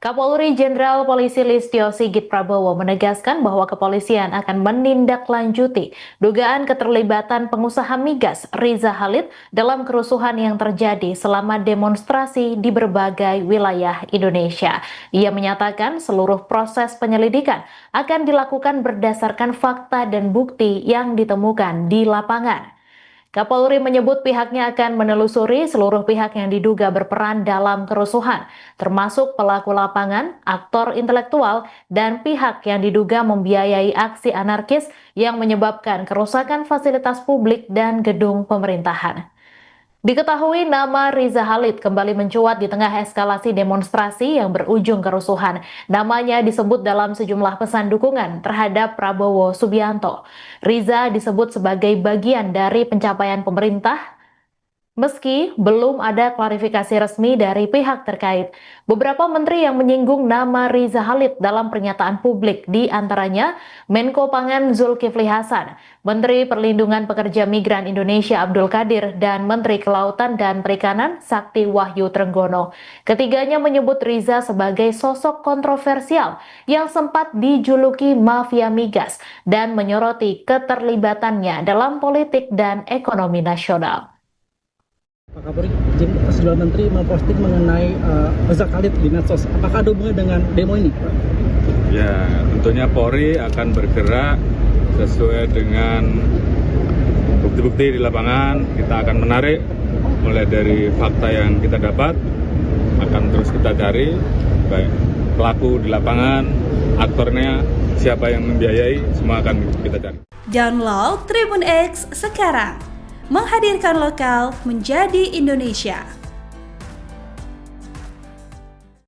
Kapolri Jenderal Polisi Listio Sigit Prabowo menegaskan bahwa kepolisian akan menindaklanjuti dugaan keterlibatan pengusaha migas Riza Khalid dalam kerusuhan yang terjadi selama demonstrasi di berbagai wilayah Indonesia. Ia menyatakan seluruh proses penyelidikan akan dilakukan berdasarkan fakta dan bukti yang ditemukan di lapangan. Kapolri menyebut pihaknya akan menelusuri seluruh pihak yang diduga berperan dalam kerusuhan, termasuk pelaku lapangan, aktor intelektual, dan pihak yang diduga membiayai aksi anarkis yang menyebabkan kerusakan fasilitas publik dan gedung pemerintahan. Diketahui nama Riza Khalid kembali mencuat di tengah eskalasi demonstrasi yang berujung kerusuhan. Namanya disebut dalam sejumlah pesan dukungan terhadap Prabowo Subianto. Riza disebut sebagai bagian dari pencapaian pemerintah meski belum ada klarifikasi resmi dari pihak terkait. Beberapa menteri yang menyinggung nama Riza Khalid dalam pernyataan publik, di antaranya Menko Pangan Zulkifli Hasan, Menteri Perlindungan Pekerja Migran Indonesia Abdul Qadir, dan Menteri Kelautan dan Perikanan Sakti Wahyu Trenggono. Ketiganya menyebut Riza sebagai sosok kontroversial yang sempat dijuluki mafia migas dan menyoroti keterlibatannya dalam politik dan ekonomi nasional. Pak Kapolri, sejumlah menteri memposting mengenai Riza Khalid di medsos. Apakah ada hubungannya dengan demo ini, Pak? Ya, tentunya Polri akan bergerak sesuai dengan bukti-bukti di lapangan. Kita akan menarik mulai dari fakta yang kita dapat, akan terus kita cari, baik pelaku di lapangan, aktornya, siapa yang membiayai, semua akan kita cari. Download Tribun X sekarang, menghadirkan lokal menjadi Indonesia.